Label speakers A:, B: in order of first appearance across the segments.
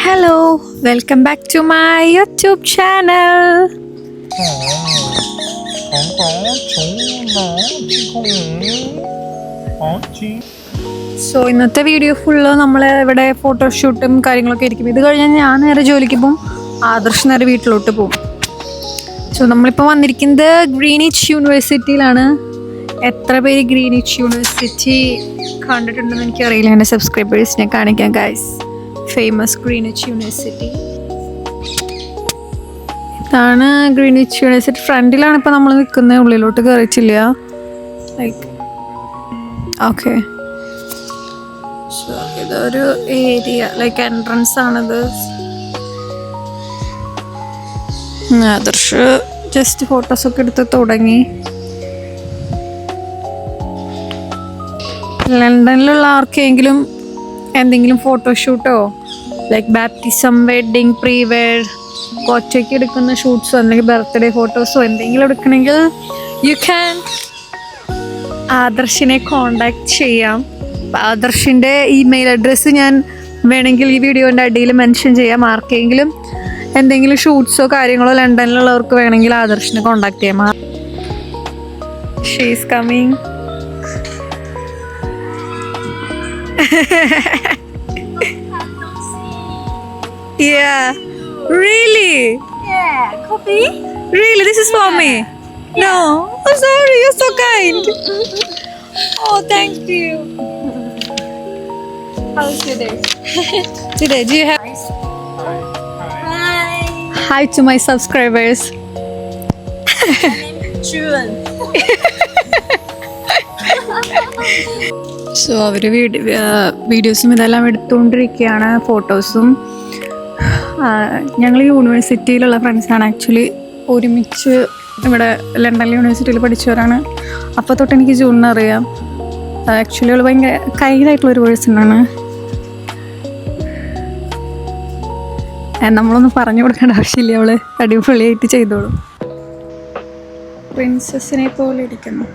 A: Hello, welcome back to my YouTube channel. So ഇന്നത്തെ video full നമ്മൾ ഇവിടെ ഫോട്ടോഷൂട്ടും കാര്യങ്ങളൊക്കെ ആയിരിക്കും. ഇത് കഴിഞ്ഞാൽ ഞാൻ നേരെ ജോലിക്ക് പോകും, ആദർശ് നേരെ വീട്ടിലോട്ട് പോകും. സോ നമ്മളിപ്പോൾ വന്നിരിക്കുന്നത് ഗ്രീനിച്ച് യൂണിവേഴ്സിറ്റിയിലാണ്. എത്ര പേര് ഗ്രീനിച്ച് യൂണിവേഴ്സിറ്റി കണ്ടിട്ടുണ്ടെന്ന് എനിക്കറിയില്ല. എൻ്റെ സബ്സ്ക്രൈബേഴ്സിനെ കാണിക്കാം ഗൈസ്. ഫേമസ് ഗ്രീനിച്ച് യൂണിവേഴ്സിറ്റി ഇതാണ്. ഗ്രീനിച്ച് യൂണിവേഴ്സിറ്റി ഫ്രണ്ടിലാണ് ഇപ്പോൾ നമ്മൾ നിൽക്കുന്നത്, ഉള്ളിലോട്ട് കയറിച്ചില്ല. ലൈക്ക് ഓക്കെ, സോ ഇതൊരു ഏരിയ ലൈക്ക് എൻട്രൻസ് ആണിത്. ആദർശ് ജസ്റ്റ് ഫോട്ടോസൊക്കെ എടുത്ത് തുടങ്ങി. ലണ്ടനിലുള്ള ആർക്കെങ്കിലും എന്തെങ്കിലും ഫോട്ടോഷൂട്ടോ like baptism, wedding, pre wed, ഒറ്റയ്ക്ക് എടുക്കുന്ന ഷൂട്ട്സോ അല്ലെങ്കിൽ ബർത്ത്ഡേ ഫോട്ടോസോ എന്തെങ്കിലും എടുക്കണമെങ്കിൽ യു ക്യാൻ ആദർശിനെ കോണ്ടാക്ട് ചെയ്യാം. ആദർശിൻ്റെ ഇമെയിൽ അഡ്രസ്സ് ഞാൻ വേണമെങ്കിൽ ഈ വീഡിയോൻ്റെ അടിയിൽ മെൻഷൻ ചെയ്യാം. ആർക്കെങ്കിലും എന്തെങ്കിലും ഷൂട്ട്സോ കാര്യങ്ങളോ ലണ്ടനിലുള്ളവർക്ക് വേണമെങ്കിൽ ആദർശിനെ കോണ്ടാക്ട് ചെയ്യാം. She is coming. Yeah, really?
B: Yeah, coffee?
A: Really, this is for me?
B: Yeah.
A: No, I'm sorry, you're so kind. Oh, thank you. How's your day? Today, do you have...
B: Hi.
A: Hi to my subscribers.
B: June.
A: So അവർ വീഡിയോസും ഇതെല്ലാം എടുത്തുകൊണ്ടിരിക്കുകയാണ്, ഫോട്ടോസും. ഞങ്ങൾ യൂണിവേഴ്സിറ്റിയിലുള്ള ഫ്രണ്ട്സാണ്. Actually ഒരുമിച്ച് ഇവിടെ London യൂണിവേഴ്സിറ്റിയിൽ പഠിച്ചവരാണ്. അപ്പോൾ തൊട്ട് എനിക്ക് ജൂണിനെ അറിയാം. ആക്ച്വലി അവൾ ഭയങ്കര കൈയിലായിട്ടുള്ളൊരു പേഴ്സണാണ്. നമ്മളൊന്നും പറഞ്ഞു കൊടുക്കേണ്ട ആവശ്യമില്ല, അവൾ അടിപൊളിയായിട്ട് ചെയ്തോളും. പ്രിൻസസിനെ പോലെ ഇരിക്കുന്നു.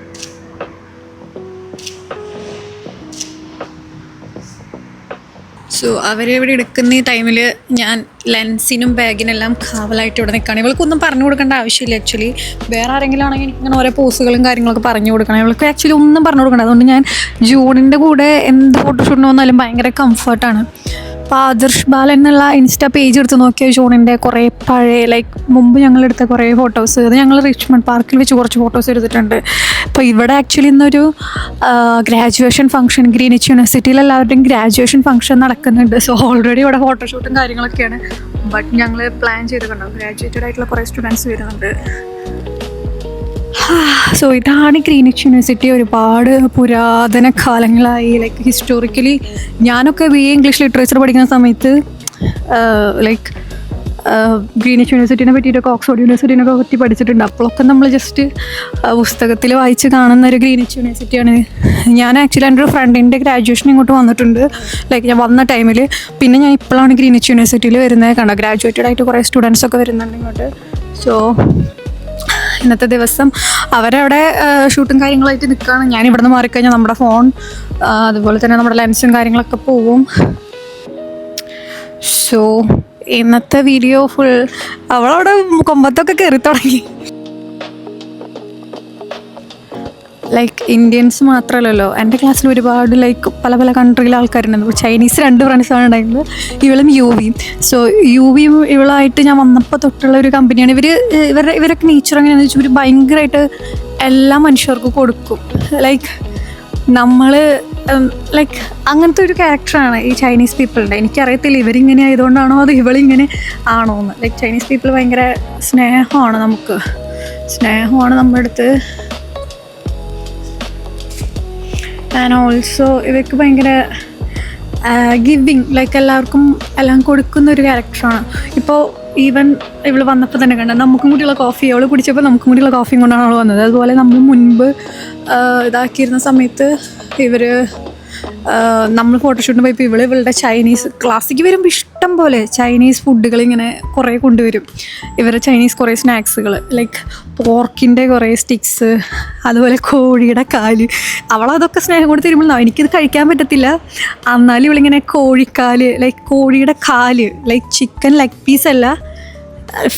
A: സോ അവരിവിടെ എടുക്കുന്ന ഈ ടൈമിൽ ഞാൻ ലെൻസിനും ബാഗിനെല്ലാം കാവലായിട്ട് ഇവിടെ നിൽക്കുകയാണ്. ഇവൾക്കൊന്നും പറഞ്ഞു കൊടുക്കേണ്ട ആവശ്യമില്ല. ആക്ച്വലി വേറെ ആരെങ്കിലും ആണെങ്കിൽ എനിക്കിങ്ങനെ ഓരോ പോസുകളും കാര്യങ്ങളൊക്കെ പറഞ്ഞു കൊടുക്കണം. ഇവൾക്ക് ആക്ച്വലി ഒന്നും പറഞ്ഞു കൊടുക്കണം. അതുകൊണ്ട് ഞാൻ ജൂണിൻ്റെ കൂടെ എന്ത് ഫോട്ടോഷൂട്ടിന് വന്നാലും ഭയങ്കര കംഫർട്ടാണ്. അപ്പോൾ ആദർശ് ബാലൻ എന്നുള്ള ഇൻസ്റ്റാ പേജ് എടുത്ത് നോക്കിയാൽ ജൂണിൻ്റെ കുറേ പഴയ ലൈക്ക് മുമ്പ് ഞങ്ങളെടുത്ത കുറേ ഫോട്ടോസ്, അത് ഞങ്ങൾ റിച്ച്മണ്ട് പാർക്കിൽ വെച്ച് കുറച്ച് ഫോട്ടോസ് എടുത്തിട്ടുണ്ട്. അപ്പോൾ ഇവിടെ ആക്ച്വലി ഇന്നൊരു ഗ്രാജുവേഷൻ ഫംഗ്ഷൻ, ഗ്രീനിച്ച് യൂണിവേഴ്സിറ്റിയിൽ എല്ലാവരുടെയും ഗ്രാജുവേഷൻ ഫംഗ്ഷൻ നടക്കുന്നുണ്ട്. സോ ഓൾറെഡി ഇവിടെ ഫോട്ടോഷൂട്ടും കാര്യങ്ങളൊക്കെയാണ്. ബട്ട് ഞങ്ങൾ പ്ലാൻ ചെയ്തിട്ടുണ്ടാവും, ഗ്രാജുവേറ്റഡ് ആയിട്ടുള്ള കുറേ സ്റ്റുഡൻസ് വരുന്നുണ്ട്. സോ ഇതാണ് ഗ്രീനിച്ച് യൂണിവേഴ്സിറ്റി. ഒരുപാട് പുരാതന കാലങ്ങളായി ലൈക്ക് ഹിസ്റ്റോറിക്കലി ഞാനൊക്കെ BA ഇംഗ്ലീഷ് ലിറ്ററേച്ചർ പഠിക്കുന്ന സമയത്ത് ലൈക്ക് ഗ്രീനിച്ച് യൂണിവേഴ്സിറ്റിനെ പറ്റിയിട്ടൊക്കെ ഓക്സ്ഫോർഡ് യൂണിവേഴ്സിറ്റിനെ പറ്റി പഠിച്ചിട്ടുണ്ട്. അപ്പോഴൊക്കെ നമ്മൾ ജസ്റ്റ് പുസ്തകത്തിൽ വായിച്ച് കാണുന്ന ഒരു ഗ്രീനിച്ച് യൂണിവേഴ്സിറ്റിയാണ്. ഞാൻ ആക്ച്വലി എൻ്റെ ഒരു ഫ്രണ്ടിൻ്റെ ഗ്രാജുവേഷൻ ഇങ്ങോട്ട് വന്നിട്ടുണ്ട് ലൈക്ക് ഞാൻ വന്ന ടൈമിൽ. പിന്നെ ഞാൻ ഇപ്പോഴാണ് ഗ്രീനിച്ച് യൂണിവേഴ്സിറ്റിയിൽ വരുന്നത്. കണ്ടോ, ഗ്രാജുവേറ്റഡ് ആയിട്ട് കുറേ സ്റ്റുഡൻസൊക്കെ വരുന്നുണ്ട് ഇങ്ങോട്ട്. സോ ഇന്നത്തെ ദിവസം അവരവിടെ ഷൂട്ടും കാര്യങ്ങളായിട്ട് നിൽക്കുകയാണ്. ഞാൻ ഇവിടെ നിന്ന് മാറിക്കഴിഞ്ഞാൽ നമ്മുടെ ഫോൺ അതുപോലെ തന്നെ നമ്മുടെ ലെൻസും കാര്യങ്ങളൊക്കെ പോവും. സോ ഇന്നത്തെ വീഡിയോ ഫുൾ അവളവിടെ കൊമ്പത്തൊക്കെ കയറി തുടങ്ങി. ലൈക്ക് ഇന്ത്യൻസ് മാത്രമല്ലല്ലോ, എൻ്റെ ക്ലാസ്സിൽ ഒരുപാട് ലൈക്ക് പല പല കൺട്രിയിലെ ആൾക്കാരുണ്ടായിരുന്നു. ചൈനീസ് 2 ഫ്രണ്ട്സാണ് ഉണ്ടായിരുന്നത്, ഇവളും യുവിയും. സോ യുവിയും ഇവളായിട്ട് ഞാൻ വന്നപ്പോൾ തൊട്ടുള്ള ഒരു കമ്പനിയാണ്. ഇവരൊക്കെ നേച്ചർ എങ്ങനെയാണെന്ന് വെച്ചാൽ ഇവർ ഭയങ്കരമായിട്ട് എല്ലാ മനുഷ്യർക്കും കൊടുക്കും. ലൈക്ക് നമ്മൾ ലൈക്ക് അങ്ങനത്തെ ഒരു ക്യാരക്ടറാണ് ഈ ചൈനീസ് പീപ്പിളിൻ്റെ. എനിക്കറിയത്തില്ല ഇവരിങ്ങനെ ആയതുകൊണ്ടാണോ അത് ഇവളിങ്ങനെ ആണോ എന്ന്. ലൈക്ക് ചൈനീസ് പീപ്പിൾ ഭയങ്കര സ്നേഹമാണ് നമ്മുടെ അടുത്ത്. ആൻഡ് ഓൾസോ ഇവർക്ക് ഭയങ്കര ഗിവിങ്, ലൈക്ക് എല്ലാവർക്കും എല്ലാം കൊടുക്കുന്ന ഒരു ക്യാരക്ടറാണ്. ഇപ്പോൾ ഈവൻ ഇവൾ വന്നപ്പോൾ തന്നെ കണ്ട നമുക്കും കൂടിയുള്ള കോഫി, അവൾ കുടിച്ചപ്പോൾ നമുക്കും കൂടിയുള്ള കോഫിയും കൊണ്ടാണ് അവൾ വന്നത്. അതുപോലെ നമ്മൾ മുൻപ് ഇതാക്കിയിരുന്ന സമയത്ത് ഇവർ നമ്മൾ ഫോട്ടോഷൂട്ടിന് പോയപ്പോൾ ഇവളുടെ ചൈനീസ് ക്ലാസ്സിക്ക് വരുമ്പോൾ ഇഷ്ടം പോലെ ചൈനീസ് ഫുഡുകൾ ഇങ്ങനെ കുറേ കൊണ്ടുവരും. ഇവരുടെ ചൈനീസ് കുറേ സ്നാക്സുകൾ ലൈക്ക് പോർക്കിൻ്റെ കുറേ സ്റ്റിക്സ്, അതുപോലെ കോഴിയുടെ കാല്. അവളതൊക്കെ സ്നേഹം കൊണ്ട് തരുമ്പോൾ എനിക്കിത് കഴിക്കാൻ പറ്റത്തില്ല. എന്നാലും ഇവളിങ്ങനെ കോഴിക്കാല് ലൈക്ക് കോഴിയുടെ കാല് ലൈക്ക് ചിക്കൻ ലെഗ് പീസല്ല,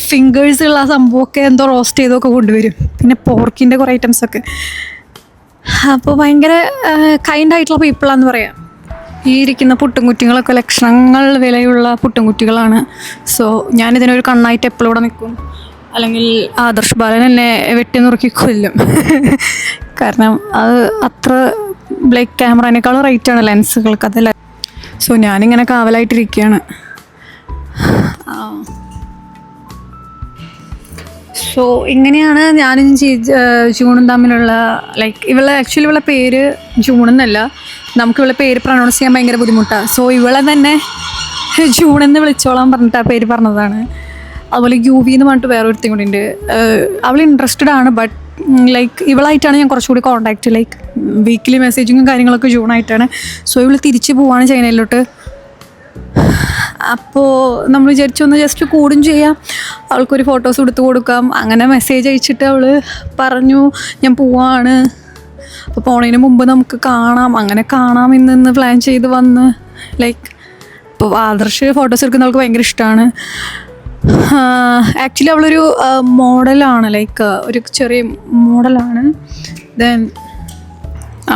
A: ഫിംഗേഴ്സുള്ള ആ സംഭവമൊക്കെ എന്തോ റോസ്റ്റ് ചെയ്തൊക്കെ കൊണ്ടുവരും. പിന്നെ പോർക്കിൻ്റെ കുറേ ഐറ്റംസൊക്കെ. അപ്പോൾ ഭയങ്കര കൈൻഡായിട്ടുള്ള പീപ്പിളാന്ന് പറയാം. ഈ ഇരിക്കുന്ന പുട്ടുംകുറ്റികളൊക്കെ ലക്ഷങ്ങൾ വിലയുള്ള പുട്ടുംകുറ്റികളാണ്. സോ ഞാനിതിനൊരു കണ്ണായിട്ട് എപ്പോഴും ഇവിടെ നിൽക്കും. അല്ലെങ്കിൽ ആദർശ് ബാലൻ എന്നെ വെട്ടി നുറുക്കി കൊല്ലും. കാരണം അത് അത്ര ബ്ലേക്ക് ക്യാമറേനേക്കാളും റേറ്റാണ് ലെൻസുകൾക്ക് അതല്ല. സോ ഞാനിങ്ങനെ കാവലായിട്ടിരിക്കുകയാണ്. സോ ഇങ്ങനെയാണ് ഞാനും ജൂണും തമ്മിലുള്ള ലൈക്ക് ഇവളെ പേര് ജൂൺ എന്നല്ല, നമുക്ക് ഇവളെ പേര് പ്രൊണൗൺസ് ചെയ്യാൻ ഭയങ്കര ബുദ്ധിമുട്ടാണ്. സോ ഇവളെ തന്നെ ജൂൺ എന്ന് വിളിച്ചോളാൻ പറഞ്ഞിട്ട് ആ പേര് പറഞ്ഞതാണ്. അതുപോലെ യുവി എന്ന് പറഞ്ഞിട്ട് വേറെ ഒരുത്തിയും കൂടി ഉണ്ട്. അവൾ ഇൻട്രസ്റ്റഡ് ആണ്, ബട്ട് ലൈക്ക് ഇവളായിട്ടാണ് ഞാൻ കുറച്ചുകൂടി കോൺടാക്റ്റ് ലൈക്ക് വീക്കിലി മെസ്സേജിങ്ങും കാര്യങ്ങളൊക്കെ ജൂണായിട്ടാണ്. സോ ഇവൾ തിരിച്ച് പോവാണ് ചൈനയിലോട്ട്. അപ്പോൾ നമ്മൾ വിചാരിച്ചൊന്ന് ജസ്റ്റ് കൂടും ചെയ്യാം, അവൾക്കൊരു ഫോട്ടോസ് എടുത്ത് കൊടുക്കാം. അങ്ങനെ മെസ്സേജ് അയച്ചിട്ട് അവൾ പറഞ്ഞു ഞാൻ പോവാണ്, അപ്പോൾ പോണതിന് മുമ്പ് നമുക്ക് കാണാം. അങ്ങനെ കാണാം ഇന്ന് പ്ലാൻ ചെയ്ത് വന്ന് ലൈക്ക് ഇപ്പോൾ ആദർശ് ഫോട്ടോസ് എടുക്കുന്ന അവൾക്ക് ഭയങ്കര ഇഷ്ടമാണ്. ആക്ച്വലി അവളൊരു മോഡലാണ്, ലൈക്ക് ഒരു ചെറിയ മോഡലാണ്. ദെൻ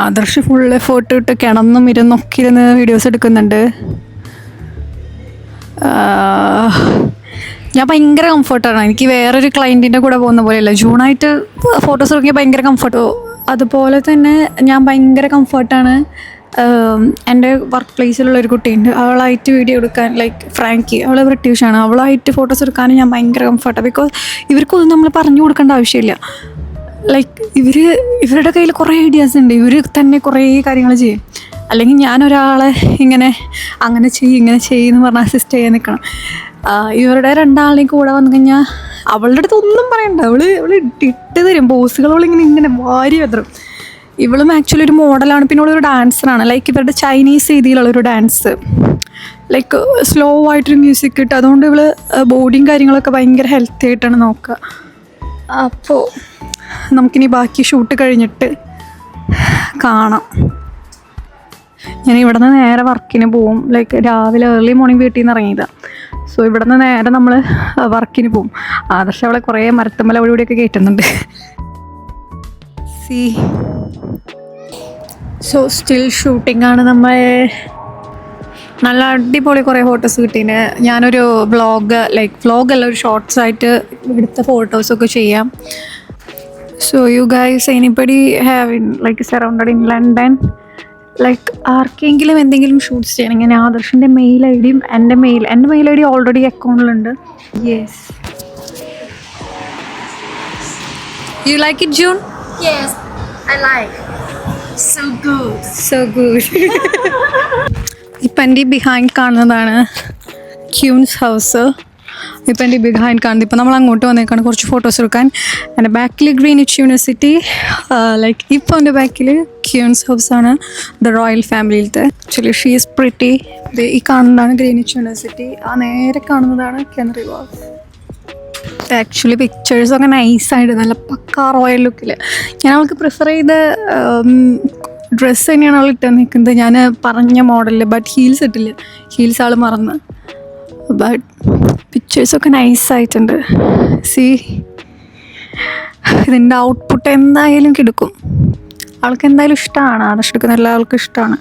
A: ആദർശ് ഫുള്ള് ഫോട്ടോ ഇട്ട് കിടന്നും ഇരുന്നൊക്കെ ഇരുന്ന് വീഡിയോസ് എടുക്കുന്നുണ്ട്. ഞാൻ ഭയങ്കര കംഫർട്ടാണ്. എനിക്ക് വേറൊരു ക്ലയൻറ്റിൻ്റെ കൂടെ പോകുന്ന പോലെയല്ല, ജൂണായിട്ട് ഫോട്ടോസ് എടുക്കാൻ ഭയങ്കര കംഫർട്ടോ. അതുപോലെ തന്നെ ഞാൻ ഭയങ്കര കംഫർട്ടാണ്. എൻ്റെ വർക്ക് പ്ലേസിലുള്ളൊരു കുട്ടിയുണ്ട്, അവളായിട്ട് വീഡിയോ എടുക്കാൻ ലൈക്ക് ഫ്രാങ്കി, അവൾ ബ്രിട്ടീഷാണ്, അവളായിട്ട് ഫോട്ടോസ് എടുക്കാനും ഞാൻ ഭയങ്കര കംഫർട്ടാണ്. ബിക്കോസ് ഇവർക്കൊന്നും നമ്മൾ പറഞ്ഞു കൊടുക്കേണ്ട ആവശ്യമില്ല. ലൈക്ക് ഇവരുടെ കയ്യിൽ കുറേ ഐഡിയാസ് ഉണ്ട്, ഇവർ തന്നെ കുറേ കാര്യങ്ങൾ ചെയ്യും. അല്ലെങ്കിൽ ഞാനൊരാളെ അങ്ങനെ ചെയ്യുമെന്ന് പറഞ്ഞാൽ അസിസ്റ്റ് ചെയ്യാൻ നിൽക്കണം. ഇവരുടെ രണ്ടാളെയും കൂടെ വന്നു കഴിഞ്ഞാൽ അവളുടെ അടുത്ത് ഒന്നും പറയണ്ട, അവൾ ഇട്ട് തരും പോസുകൾ. ഇങ്ങനെ വാരി വെതറും. ഇവളും ആക്ച്വലി ഒരു മോഡലാണ്, പിന്നെ അവളൊരു ഡാൻസറാണ്. ലൈക്ക് ഇവരുടെ ചൈനീസ് രീതിയിലുള്ളൊരു ഡാൻസ്, ലൈക്ക് സ്ലോ ആയിട്ടൊരു മ്യൂസിക് ഇട്ട്. അതുകൊണ്ട് ഇവൾ ബോഡിയും കാര്യങ്ങളൊക്കെ ഭയങ്കര ഹെൽത്തി ആയിട്ടാണ് നോക്കുക. അപ്പോൾ നമുക്കിനി ബാക്കി ഷൂട്ട് കഴിഞ്ഞിട്ട് കാണാം. ഞാൻ ഇവിടെ നിന്ന് നേരെ വർക്കിന് പോവും. ലൈക്ക് രാവിലെ ഏർലി മോർണിംഗ് വീട്ടിൽ നിന്ന് ഇറങ്ങിയതാണ്. സോ ഇവിടെ നിന്ന് നേരെ നമ്മൾ വർക്കിന് പോവും. ആദർശം അവളെ കുറേ മരത്തുമ്മല വഴിയൊക്കെ കയറ്റുന്നുണ്ട്. സോ സ്റ്റിൽ ഷൂട്ടിംഗ് ആണ്. നമ്മൾ നല്ല അടിപൊളി കുറേ ഫോട്ടോസ് കിട്ടീന്. ഞാനൊരു വ്ളോഗല്ല ഒരു ഷോർട്സ് ആയിട്ട് എടുത്ത ഫോട്ടോസൊക്കെ ചെയ്യാം. So you guys anybody have like surrounded in London like ആർക്കെങ്കിലും എന്തെങ്കിലും ഷൂട്ട്സ് ചെയ്യണമെങ്കിൽ ഞാൻ ആദർശിൻ്റെ മെയിൽ ഐ ഡിയും എൻ്റെ മെയിൽ ഐ ഡി ഓൾറെഡി അക്കൗണ്ടിലുണ്ട്. Yes, you like it June?
B: Yes, I like. So good.
A: So good. ഇപ്പം എൻ്റെ ബിഹൈൻഡ് കാണുന്നതാണ് ക്യൂൻസ് ഹൗസ്. ഇപ്പം എൻ്റെ ബിഹൈൻഡ് കാണുന്നത്. ഇപ്പം നമ്മൾ അങ്ങോട്ട് വന്നേക്കാണ് കുറച്ച് ഫോട്ടോസ് എടുക്കാൻ. എൻ്റെ ബാക്കിൽ ഗ്രീനിച്ച് യൂണിവേഴ്സിറ്റി, ലൈക്ക് ഇപ്പോൾ എൻ്റെ ബാക്കിൽ ക്യൂൻസ് ഹൗസാണ്, ദ റോയൽ ഫാമിലിയിലത്തെ. Actually she is pretty. ഈ കാണുന്നതാണ് ഗ്രീനിച്ച് യൂണിവേഴ്സിറ്റി, ആ നേരെ കാണുന്നതാണ് കെനറി വാഫ്. ആക്ച്വലി പിക്ചേഴ്സൊക്കെ നൈസായിട്ട് നല്ല പക്കാ റോയൽ ലുക്കിൽ. ഞാൻ അവൾക്ക് പ്രിഫർ ചെയ്ത ഡ്രസ്സ് തന്നെയാണ് അവൾ ഇട്ട് നിൽക്കുന്നത്, ഞാൻ പറഞ്ഞ മോഡലിൽ. ബട്ട് ഹീൽസ് ഇട്ടില്ല, ഹീൽസ് ആൾ മറന്ന്. ബട്ട് പിക്ചേഴ്സൊക്കെ നൈസായിട്ടുണ്ട്. ഇതിൻ്റെ ഔട്ട്പുട്ട് എന്തായാലും കിടക്കും. ആൾക്ക് എന്തായാലും ഇഷ്ടമാണ്, ആദർശ് എടുക്കുന്ന എല്ലാവർക്കും ഇഷ്ടമാണ്.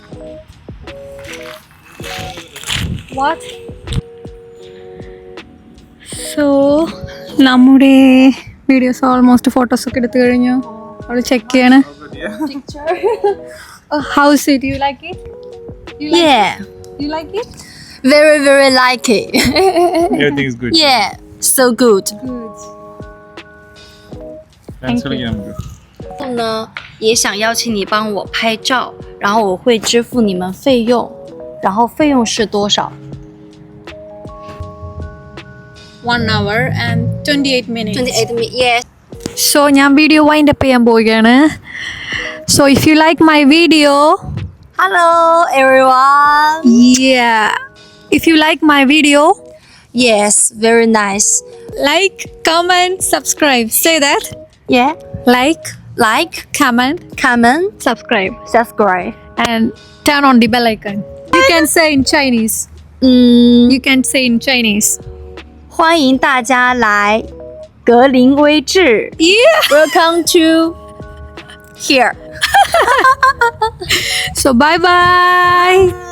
A: സോ നമ്മുടെ വീഡിയോസ് ഓൾമോസ്റ്റ് ഫോട്ടോസൊക്കെ എടുത്തു കഴിഞ്ഞു. അവൾ ചെക്ക് ചെയ്യാണ്. House it? U like it?
B: Yeah.
A: You like it?
B: Very, very like it.
C: Everything is good.
B: Yeah, so good.
A: Good.
C: Thanks for the
B: 呢，也想邀请你帮我拍照，然后我会支付你们费用，然后费用是多少？
A: 1 hour and 28 minutes.
B: 28 minutes. Yes.
A: So ഞാൻ video wind up ചെയ്യാൻ പോവുകയാണ്. So if you like my video
B: Hello everyone.
A: Yeah. If you like my video,
B: Yes, very nice.
A: like, comment, subscribe. Say that.
B: Yeah.
A: Like, comment,
B: Comment,
A: subscribe,
B: subscribe.
A: and turn on the bell icon. You can say in Chinese.
B: 嗯，
A: You can say in Chinese.
B: 欢迎大家来格林威治。
A: Yeah.
B: Welcome to here.
A: So bye bye.